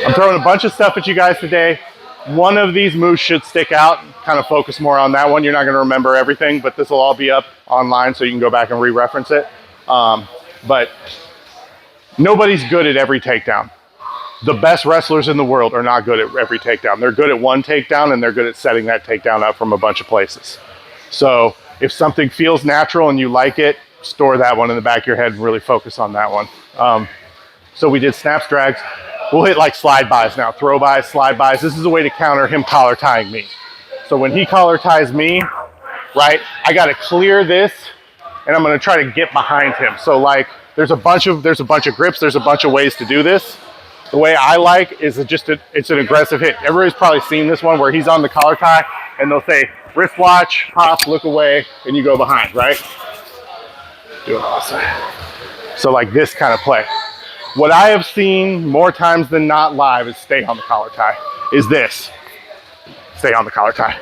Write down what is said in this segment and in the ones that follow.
I'm throwing a bunch of stuff at you guys today. One of these moves should stick out, kind of focus more on that one. You're not going to remember everything, but this will all be up online so you can go back and re-reference it. But nobody's good at every takedown. The best wrestlers in the world are not good at every takedown. They're good at one takedown, and they're good at setting that takedown up from a bunch of places. So if something feels natural and you like it, store that one in the back of your head and really focus on that one. So we did snaps, drags. We'll hit like slide bys now, throw bys, slide bys. This is a way to counter him collar tying me. So when he collar ties me, right, I got to clear this, and I'm going to try to get behind him. So like there's a bunch of grips, there's a bunch of ways to do this. The way I like is it's an aggressive hit. Everybody's probably seen this one where he's on the collar tie and they'll say wrist watch, pop, look away, and you go behind, right? Do it also. So like this kind of play. What I have seen more times than not live is stay on the collar tie, is this. Stay on the collar tie.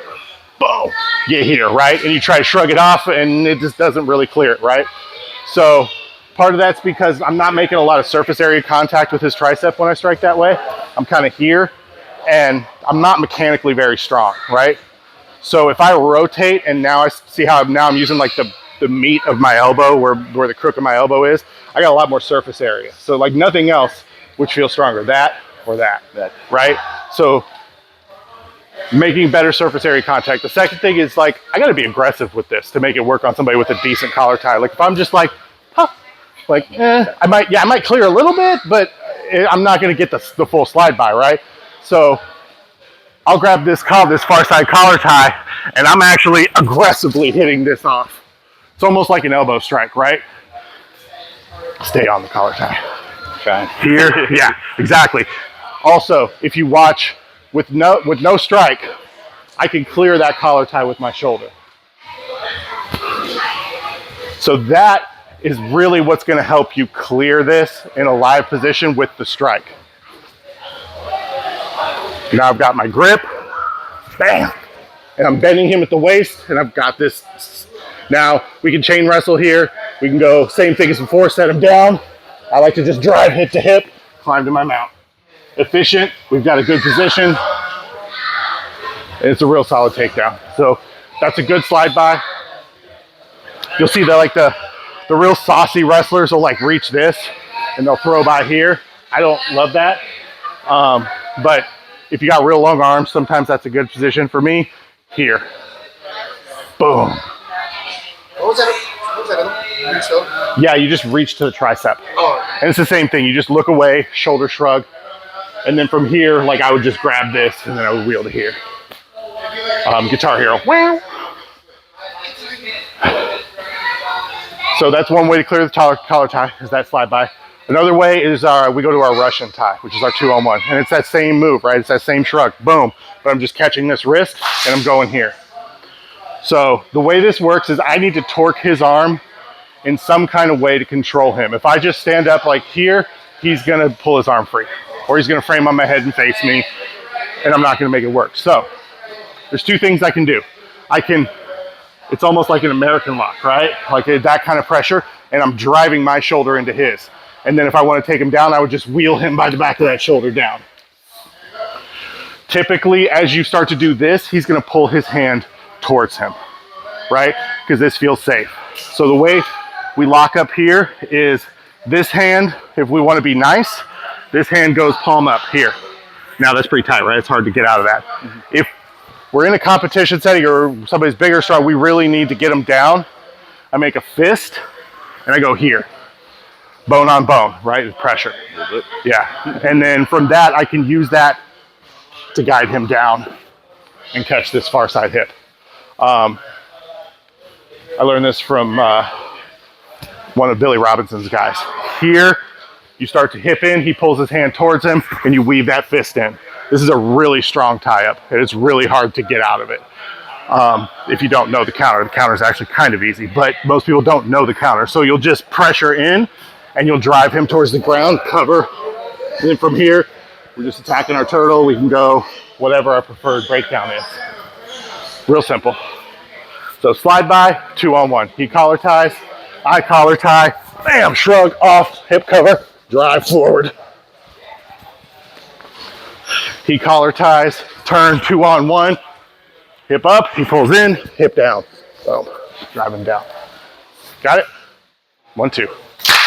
Boom, get here, right? And you try to shrug it off and it just doesn't really clear it, right? So part of that's because I'm not making a lot of surface area contact with his tricep when I strike that way. I'm kind of here and I'm not mechanically very strong, right? So if I rotate and now I see how I'm using like the meat of my elbow where the crook of my elbow is, I got a lot more surface area. So like nothing else which feels stronger, that or that, right? So making better surface area contact. The second thing is like, I gotta be aggressive with this to make it work on somebody with a decent collar tie. Like if I'm just like, I might clear a little bit, but I'm not going to get the full slide by, right? So I'll grab this far side collar tie, and I'm actually aggressively hitting this off. It's almost like an elbow strike, right? Stay on the collar tie. Okay. Here, yeah, exactly. Also, if you watch with no strike, I can clear that collar tie with my shoulder. So that is really what's going to help you clear this in a live position with the strike. Now I've got my grip, bam, and I'm bending him at the waist, and I've got this. Now we can chain wrestle here. We can go same thing as before, set him down. I like to just drive hip to hip, climb to my mount. Efficient, we've got a good position, and it's a real solid takedown. So that's a good slide by. You'll see that like the real saucy wrestlers will like reach this and they'll throw by here. I don't love that. But if you got real long arms, sometimes that's a good position. For me, here. Boom. What was that? Yeah, you just reach to the tricep. Oh. And it's the same thing. You just look away, shoulder shrug. And then from here, like I would just grab this and then I would wheel to here. Guitar Hero. Wow. So that's one way to clear the collar tie, is that slide by. Another way is we go to our Russian tie, which is our 2-on-1. And it's that same move, right? It's that same shrug, boom. But I'm just catching this wrist and I'm going here. So the way this works is I need to torque his arm in some kind of way to control him. If I just stand up like here, he's gonna pull his arm free. Or he's gonna frame on my head and face me, and I'm not gonna make it work. So there's two things I can do. It's almost like an American lock, right? Like that kind of pressure, and I'm driving my shoulder into his. And then if I want to take him down, I would just wheel him by the back of that shoulder down. Typically, as you start to do this, he's going to pull his hand towards him, right? Because this feels safe. So the way we lock up here is this hand, if we want to be nice, this hand goes palm up here. Now that's pretty tight, right? It's hard to get out of that. Mm-hmm. If we're in a competition setting or somebody's bigger or strong, we really need to get them down. I make a fist and I go here. Bone on bone, right? Pressure. Yeah. And then from that, I can use that to guide him down and catch this far side hip. I learned this from one of Billy Robinson's guys. Here, you start to hip in, he pulls his hand towards him, and you weave that fist in. This is a really strong tie-up, and it's really hard to get out of it. If you don't know the counter is actually kind of easy, but most people don't know the counter. So you'll just pressure in, and you'll drive him towards the ground, cover. And then from here, we're just attacking our turtle. We can go whatever our preferred breakdown is. Real simple. So slide by, 2-on-1. He collar ties, I collar tie, bam, shrug, off, hip cover, drive forward. He collar ties, turn 2 on 1, hip up, he pulls in, hip down. Boom, drive him down. Got it? 1, 2.